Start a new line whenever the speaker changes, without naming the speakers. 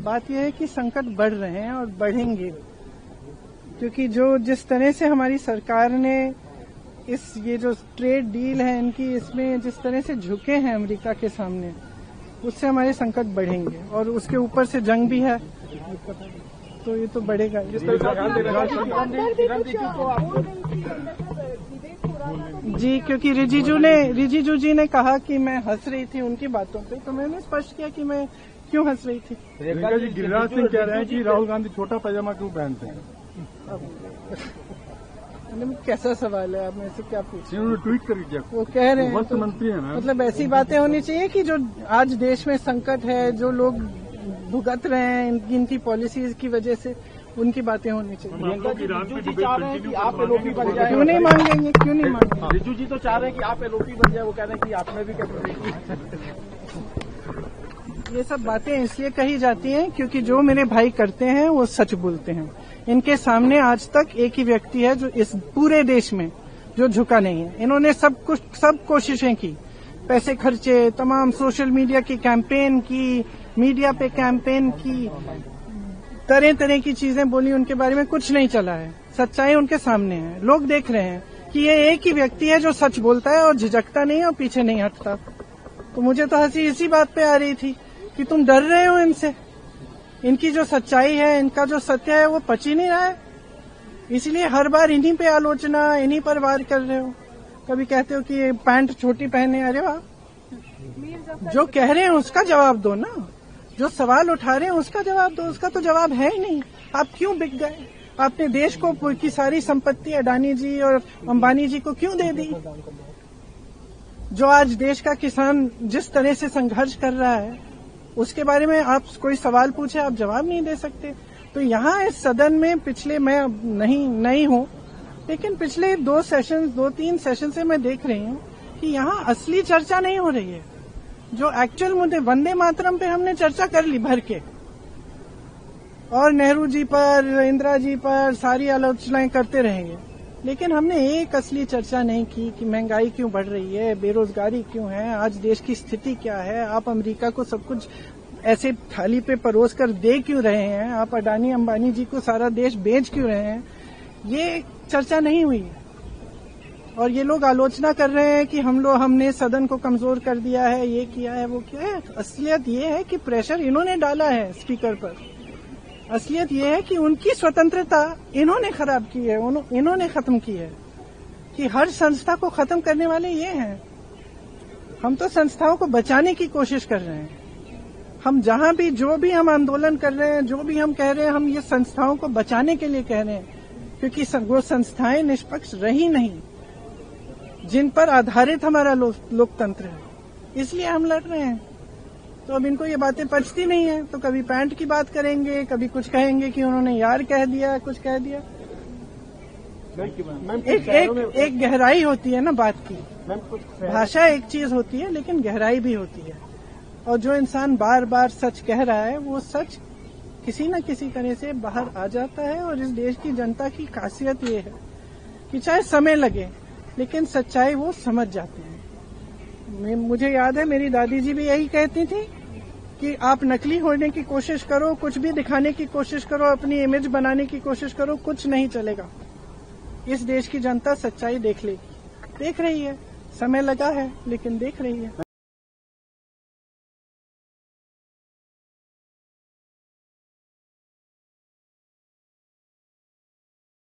बात यह है कि संकट बढ़ रहे हैं और बढ़ेंगे, क्योंकि जिस तरह से हमारी सरकार ने ये जो ट्रेड डील है इनकी, इसमें जिस तरह से झुके हैं अमेरिका के सामने, उससे हमारे संकट बढ़ेंगे। और उसके ऊपर से जंग भी है, तो ये तो बढ़ेगा। जी, क्योंकि रिजिजू जी ने कहा कि मैं हंस रही थी उनकी बातों पे, तो मैंने स्पष्ट किया कि मैं क्यों हंस रही थी।
प्रियंका जी, गिरिराज सिंह कह रहे हैं कि राहुल गांधी छोटा पैजामा क्यों पहनते हैं?
कैसा सवाल है, आप मेरे से क्या पूछ?
उन्होंने ट्वीट कर दिया,
वो कह रहे हैं
वस्त्र मंत्री है ना,
मतलब ऐसी बातें होनी चाहिए कि जो आज देश में संकट है, जो लोग भुगत रहे हैं इनकी पॉलिसीज की वजह से, उनकी बातें होनी चाहिए।
प्रियंका जी, रिजू जी चाह रहे हैं कि आप एलओपी बन जाए।
क्यों नहीं मांगेंगे, क्यों नहीं मांगेंगे?
रिजू जी तो चाह रहे हैं कि आप एलओपी बन जाए, वो कह रहे हैं कि आप में भी कैसे।
ये सब बातें इसलिए कही जाती हैं क्योंकि जो मेरे भाई करते हैं वो सच बोलते हैं। इनके सामने आज तक एक ही व्यक्ति है जो इस पूरे देश में जो झुका नहीं है। इन्होंने सब कोशिशें की, पैसे खर्चे, तमाम सोशल मीडिया की कैंपेन की, मीडिया पे कैंपेन की, तरह तरह की चीजें बोली, उनके बारे में कुछ नहीं चला है। सच्चाई उनके सामने है, लोग देख रहे हैं कि ये एक ही व्यक्ति है जो सच बोलता है और झिझकता नहीं और पीछे नहीं हटता। तो मुझे तो हंसी इसी बात पे आ रही थी कि तुम डर रहे हो इनसे, इनकी जो सच्चाई है, इनका जो सत्य है वो पच ही नहीं रहा है, इसलिए हर बार इन्हीं पे आलोचना, इन्हीं पर वार कर रहे हो। कभी कहते हो कि पैंट छोटी पहने, अरे वाह, जो कह रहे हैं उसका जवाब दो ना, जो सवाल उठा रहे हैं उसका जवाब दो। उसका तो जवाब है ही नहीं। आप क्यों बिक गए? आपने देश को की सारी संपत्ति अडानी जी और अंबानी जी को क्यों दे दी? जो आज देश का किसान जिस तरह से संघर्ष कर रहा है, उसके बारे में आप कोई सवाल पूछे, आप जवाब नहीं दे सकते। तो यहाँ इस सदन में पिछले, मैं नहीं हूँ, लेकिन पिछले 2-3 सेशन से मैं देख रही हूँ कि यहाँ असली चर्चा नहीं हो रही है। जो एक्चुअल मुद्दे, वंदे मातरम पे हमने चर्चा कर ली भर के, और नेहरू जी पर, इंदिरा जी पर सारी आलोचनाएं करते रहेंगे, लेकिन हमने एक असली चर्चा नहीं की कि महंगाई क्यों बढ़ रही है, बेरोजगारी क्यों है, आज देश की स्थिति क्या है, आप अमेरिका को सब कुछ ऐसे थाली पे परोस कर दे क्यों रहे हैं, आप अडानी अंबानी जी को सारा देश बेच क्यों रहे हैं, ये चर्चा नहीं हुई है। और ये लोग आलोचना कर रहे हैं कि हमने सदन को कमजोर कर दिया है, ये किया है, वो किया है। असलियत ये है कि प्रेशर इन्होंने डाला है स्पीकर पर। असलियत ये है कि उनकी स्वतंत्रता इन्होंने खराब की है, इन्होंने खत्म की है, कि हर संस्था को खत्म करने वाले ये हैं। हम तो संस्थाओं को बचाने की कोशिश कर रहे हैं। हम जहां भी, जो भी हम आंदोलन कर रहे हैं, जो भी हम कह रहे हैं, हम ये संस्थाओं को बचाने के लिए कह रहे हैं, क्योंकि वो संस्थाएं निष्पक्ष रही नहीं जिन पर आधारित हमारा लोकतंत्र है, इसलिए हम लड़ रहे हैं। तो अब इनको ये बातें पचती नहीं है, तो कभी पैंट की बात करेंगे, कभी कुछ कहेंगे कि उन्होंने यार कह दिया, कुछ कह दिया। एक गहराई होती है ना बात की। भाषा एक चीज होती है, लेकिन गहराई भी होती है। और जो इंसान बार बार सच कह रहा है, वो सच किसी न किसी तरह से बाहर आ जाता है। और इस देश की जनता की खासियत ये है कि चाहे समय लगे, लेकिन सच्चाई वो समझ जाते हैं। मुझे याद है, मेरी दादी जी भी यही कहती थी कि आप नकली होने की कोशिश करो, कुछ भी दिखाने की कोशिश करो, अपनी इमेज बनाने की कोशिश करो, कुछ नहीं चलेगा। इस देश की जनता सच्चाई देख लेगी, देख रही है। समय लगा है, लेकिन देख रही है।